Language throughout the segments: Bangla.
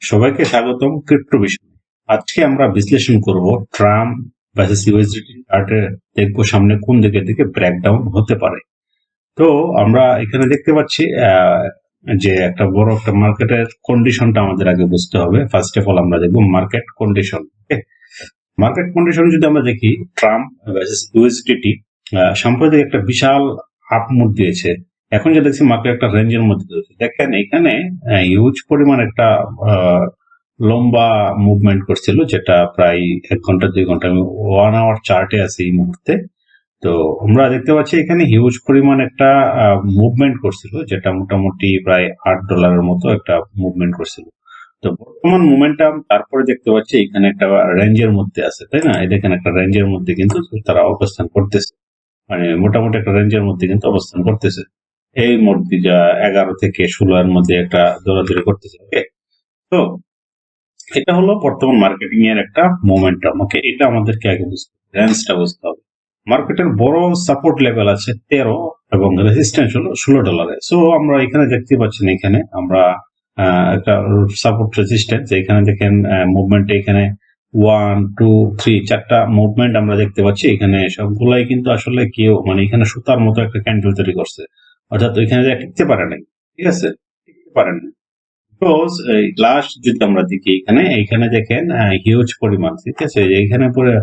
সবাইকে স্বাগতম ক্রিপ্টো বিষয়। আজকে আমরা বিশ্লেষণ করব ট্রাম্প ভার্সেস ইউএসডিটি চার্টে, দেখবো সামনে কোন দিকে ব্রেকডাউন হতে পারে। তো আমরা এখানে দেখতে পাচ্ছি যে একটা বড় একটা মার্কেটের কন্ডিশনটা আমাদের আগে বুঝতে হবে। ফার্স্ট অফ অল আমরা দেখবো মার্কেট কন্ডিশন। ওকে, মার্কেট কন্ডিশন যদি আমরা দেখি, ট্রাম্প ভার্সেস ইউএসডিটি সাম্প্রতিক একটা বিশাল আপ মুভ দিয়েছে। এখন যে দেখছি মার্কেট একটা রেঞ্জের মধ্যে রয়েছে। দেখেন এখানে হিউজ পরিমাণ একটা লম্বা মুভমেন্ট করছিল, যেটা প্রায় 1 ঘন্টা 2 ঘন্টা। আমি 1 আওয়ার চার্টে আছি এই মুহূর্তে। তো আমরা দেখতে পাচ্ছি এখানে হিউজ পরিমাণ একটা মুভমেন্ট করছিল, যেটা মোটামুটি প্রায় $8 মতো একটা মুভমেন্ট করছিল। তো বর্তমান মোমেন্টাম তারপরে দেখতে পাচ্ছি এখানে একটা রেঞ্জের মধ্যে আছে, তাই না? এই দেখেন একটা রেঞ্জের মধ্যে কিন্তু তারা অবস্থান করতেছে, মানে মোটামুটি একটা রেঞ্জের মধ্যে কিন্তু অবস্থান করতেছে। এই মধ্যে যা 11 থেকে 16 এর মধ্যে একটা দৌড়াদৌড়ি করতেছে। ওকে, তো এটা হলো বর্তমান মার্কেটিং এর একটা মোমেন্টাম। ওকে, এটা আমাদেরকে আগে বুঝতে হবে, রেঞ্জটা বুঝতে হবে। মার্কেটের বড় সাপোর্ট লেভেল আছে 13 এবং রেজিস্ট্যান্স হলো $16। সো আমরা এখানে দেখতে পাচ্ছি না, এখানে আমরা একটা সাপোর্ট রেজিস্ট্যান্স, এখানে দেখেন মুভমেন্ট, এখানে 1 2 3 4টা মুভমেন্ট আমরা দেখতে পাচ্ছি। এখানে সবগুলাই কিন্তু আসলে কেউ মানে এখানে সুতার মতো একটা ক্যান্ডেল তৈরি করছে, অর্থাৎ ওইখানে টিকতে পারে নাই। ঠিক আছে, টিকতে পারেন না। সাপোজ লাস্ট যদি আমরা দেখি, এখানে দেখেন হিউজ পরিমাণ, ঠিক আছে, এখানে পরে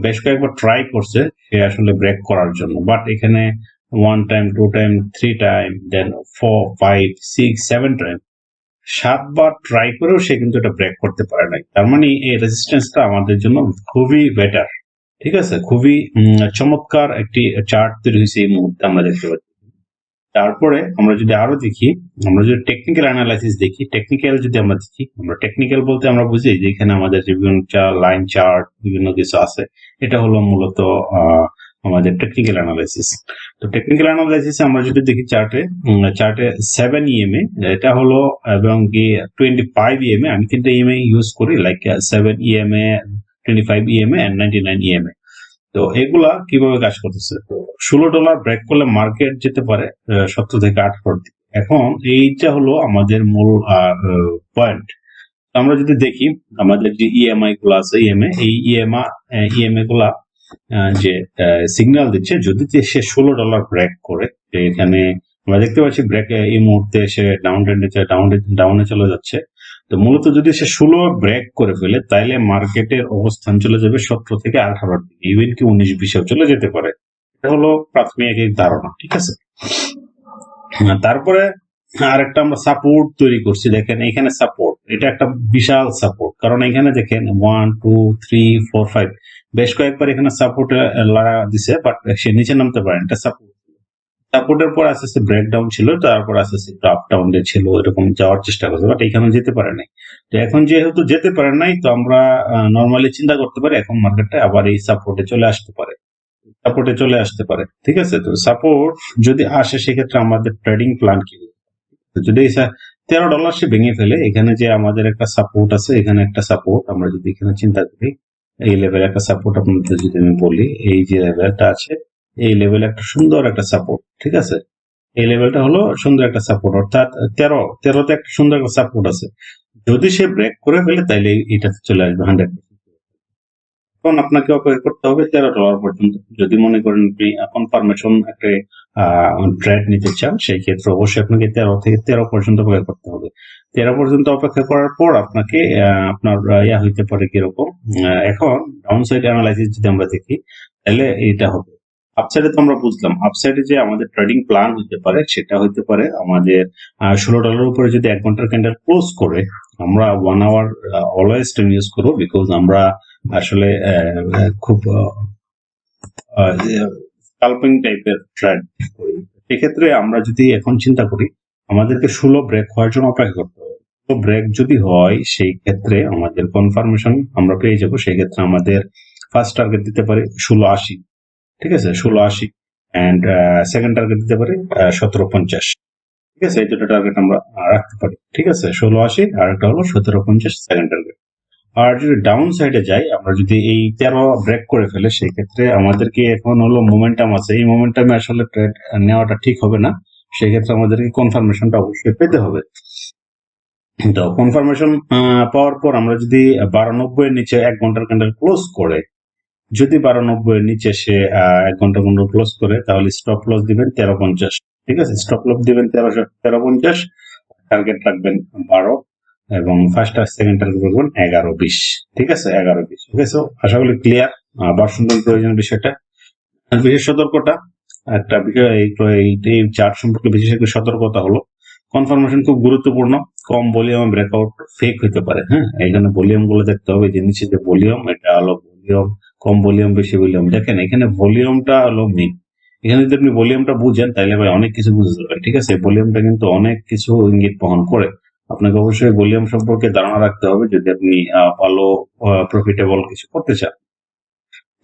বেশ কয়েকবার ট্রাই করছে সে আসলে ব্রেক করার জন্য, বাট এখানে 1 টাইম 2 টাইম 3 টাইম দেন 4 5 6 7 টাইম, 7বার ট্রাই করেও সে কিন্তু এটা ব্রেক করতে পারে নাই। তার মানে এই রেজিস্ট্যান্সটা আমাদের জন্য খুবই বেটার। ঠিক আছে, খুবই চমৎকার একটি চার্ট তৈরি হয়েছে এই মুহূর্তে আমরা দেখতে পাচ্ছি। তারপরে আমরা যদি আরো দেখি, আমরা যদি টেকনিক্যাল অ্যানালাইসিস দেখি, আমরা টেকনিক্যাল বলতে আমরা বুঝি যে এখানে আমাদের বিভিন্ন লাইন চার্ট বিভিন্ন কিছু আছে। এটা হলো মূলত আমাদের টেকনিক্যাল অ্যানালাইসিস। তো টেকনিক্যাল অ্যানালাইসিস আমরা যদি দেখি চার্টে 7 EMA এটা হলো, এবং কি 25 EMA, আমি কিন্তু EMA ইউজ করি, like 7 EMA, 25 EMA and 99 EMA। তো এগুলা কিভাবে কাজ করতেছে? তো $16 ব্রেক করলে মার্কেট যেতে পারে 17 থেকে 18 দিকে। এখন এইটা হলো আমাদের মূল পয়েন্ট। আমরা যদি দেখি আমাদের যে ইএমআই গুলো আছে, ইএমআই গুলা যে সিগন্যাল দিচ্ছে, যদি সে $16 ব্রেক করে, এখানে আমরা দেখতে পাচ্ছি ব্রেক এই মুহূর্তে সে ডাউনে চলে যাচ্ছে। তো মূলত যদি সে 16 ব্রেক করে ফেলে, তাইলে মার্কেটের অবস্থান চলে যাবে 17 থেকে 18 দিকে, ইভেন কি 19-20 চলে যেতে পারে। এটা হলো প্রাথমিক এক ধারণা। ঠিক আছে, তারপরে আরেকটা আমরা সাপোর্ট তৈরি করছি। দেখেন এখানে সাপোর্ট, এটা একটা বিশাল সাপোর্ট, কারণ এখানে দেখেন 1 2 3 4 5 বেশ কয়েকবার এখানে সাপোর্ট লাগা দিছে, বাট সে নিচে নামতে পারে। এটা সাপোর্টের পর আস্তে আস্তে ব্রেকডাউন ছিল, তারপর আস্তে আস্তে একটু আপ ডাউন ছিল, এরকম যাওয়ার চেষ্টা করছে, বাট এখানে যেতে পারে নাই। তো এখন যেহেতু যেতে পারে নাই, তো আমরা নর্মালি চিন্তা করতে পারি এখন মার্কেটটা আবার এই সাপোর্টে চলে আসতে পারে। ঠিক আছে, তো সাপোর্ট যদি আসে সেক্ষেত্রে আমাদের ট্রেডিং প্ল্যান কি হবে? যদি $13 সে ভেঙে ফেলে, এখানে যে আমাদের একটা সাপোর্ট আছে, এখানে একটা সাপোর্ট আমরা যদি এখানে চিন্তা করি, এই লেভেলে একটা সাপোর্ট আপনাদের যদি আমি বলি, এই যে লেভেলটা আছে, এই লেভেলে একটা সুন্দর একটা সাপোর্ট। ঠিক আছে, এই লেভেলটা হলো সুন্দর একটা সাপোর্ট, অর্থাৎ 13তে একটা সুন্দর একটা সাপোর্ট আছে। যদি সে ব্রেক করে ফেলে, তাইলে এটাতে চলে আসবে 100%। এখন আপনাকে অপেক্ষা করতে হবে $13 পর্যন্ত। যদি মনে করেন আপনি কনফার্মেশন একটা ট্রেড নিতে চান, সেই ক্ষেত্রে অবশ্যই আপনাকে 13 পর্যন্ত অপেক্ষা করতে হবে। 13 পর্যন্ত অপেক্ষা করার পর আপনাকে আপনার ইয়া হইতে পারে কিরকম। এখন ডাউন সাইড অ্যানালাইসিস যদি আমরা দেখি, তাহলে এটা হবে। আপসাইডে তো আমরা বুঝলাম, আপসাইডে যে আমাদের ট্রেডিং প্ল্যান হতে পারে, সেটা হতে পারে আমাদের $16 উপরে যদি 1 ঘন্টার ক্যান্ডেল ক্লোজ করে, আমরা 1 আওয়ার অলওয়েজ টাইম ইউজ করবো, বিকজ আমরা আসলে খুব স্কাল্পিং টাইপের ট্রেড করি। সেক্ষেত্রে আমরা যদি এখন চিন্তা করি, আমাদেরকে 16 ব্রেক হওয়ার জন্য অপেক্ষা করতে হবে। তো ব্রেক যদি হয়, সেই ক্ষেত্রে আমাদের কনফার্মেশন আমরা পেয়ে যাবো। সেই ক্ষেত্রে আমাদের ফার্স্ট টার্গেট দিতে পারি 1680। ঠিক আছে, 1680, অ্যান্ড সেকেন্ড টার্গেট দিতে পারি 1750। ঠিক আছে, এই দুটো টার্গেট আমরা রাখতে পারি। ঠিক আছে, 1680 আর একটা হলো 1750 সেকেন্ড টার্গেট। আর যদি ডাউন সাইডে যাই, আমরা যদি এই 13 ব্রেক করে ফেলে, সেই ক্ষেত্রে আমাদেরকে এখন হলো মোমেন্টাম আছে, এই মোমেন্টামে আসলে ট্রেড নেওয়াটা ঠিক হবে না। সেই ক্ষেত্রে আমাদেরকে কনফার্মেশনটা অবশ্যই পেতে হবে। তো কনফার্মেশন পাওয়ার পর আমরা যদি 1290 এর নিচে 1 ঘন্টার ক্যান্ডেল ক্লোজ করে, যদি 1290 এর নিচে সে 1 ঘন্টা ক্যান্ডেল ক্লোজ করে, তাহলে স্টপ লস দিবেন 1350। ঠিক আছে, স্টপ লস দিবেন 1350, টার্গেট রাখবেন 12 এবং ফার্স্ট আর সেকেন্ড টার্গেট রাখবেন 11-20। ঠিক আছে, 11-20। ঠিক আছে, আশা করি ক্লিয়ার। আবার শুনবেন প্রয়োজন বিষয়টা। আর বিশেষ সতর্কতা, একটা বিষয় এই চার্ট সম্পর্কে বিশেষ একটা সতর্কতা হলো, কনফার্মেশন খুব গুরুত্বপূর্ণ। কম ভলিউমে ব্রেকআউট ফেক হতে পারে। হ্যাঁ, এইখানে ভলিউম গুলো দেখতে হবে, যে নিচে যে ভলিউম, এটা হলো ভলিউম, কম ভলিউম বেশি ভলিউম। দেখেন এখানে ভলিউমটা হলো মেইন। এখানে যদি আপনি ভলিউমটা বুঝেন তাহলে ভাই অনেক কিছু বুঝতে পারবেন। ঠিক আছে, ভলিউমটা কিন্তু অনেক কিছু ইঙ্গিত বহন করে। আপনাকে অবশ্যই ভলিউম সম্পর্কে ধারণা রাখতে হবে যদি আপনি ভালো প্রফিটেবল কিছু করতে চান।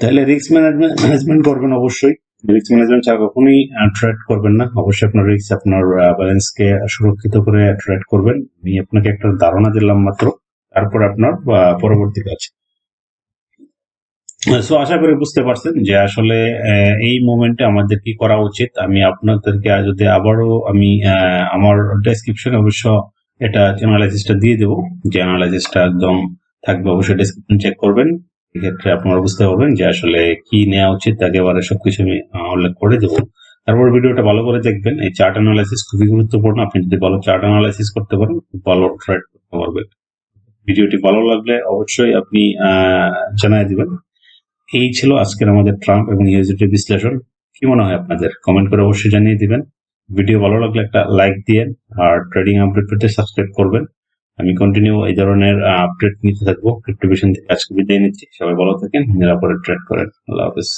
তাহলে রিস্ক ম্যানেজমেন্ট করবেন অবশ্যই। রিস্ক ম্যানেজমেন্ট ছাড়া কখনোই ট্রেড করবেন না। অবশ্যই আপনার রিস্ক, আপনার ব্যালেন্সকে সুরক্ষিত করে ট্রেড করবেন। আমি আপনাকে একটা ধারণা দিলাম মাত্র, তারপর আপনার পরবর্তী কাজ। সো আশা করি বুঝতে পারছেন যে আসলে এই মোমেন্টে আমাদের কি করা উচিত। আমি আপনাদেরকে যদি আবারও আমি আমার ডেসক্রিপশনে অবশ্য এটা অ্যানালাইসিসটা দিয়ে দেবো, যে অ্যানালাইসিসটা একদম থাকবে, অবশ্যই ডেসক্রিপশন চেক করবেন। এক্ষেত্রে আপনারা বুঝতে পারবেন যে আসলে কি নেওয়া উচিত, একেবারে সবকিছু আমি উল্লেখ করে দেবো। তারপর ভিডিওটা ভালো করে দেখবেন। এই চার্ট অ্যানালাইসিস খুবই গুরুত্বপূর্ণ। আপনি যদি ভালো চার্ট অ্যানালাইসিস করতে পারেন, খুব ভালো ট্রেড করতে পারবেন। ভিডিওটি ভালো লাগলে অবশ্যই আপনি জানাই দিবেন। এই ছিল আজকের আমাদের ট্রাম্প এবং ইউএসডি বিশ্লেষণ। কি মনে হয় আপনাদের? কমেন্ট করে অবশ্যই জানিয়ে দিবেন। ভিডিও ভালো লাগলে একটা লাইক দিয়ে, আর ট্রেডিং আপডেট পেতে সাবস্ক্রাইব করবেন। আমি কন্টিনিউ এই ধরনের আপডেট নিতে থাকবো। ক্রিপ্টোভিশন থেকে আজকে বিদায় নিচ্ছি। সবাই ভালো থাকেন, নিরাপদে ট্রেড করেন। আল্লাহ হাফেজ।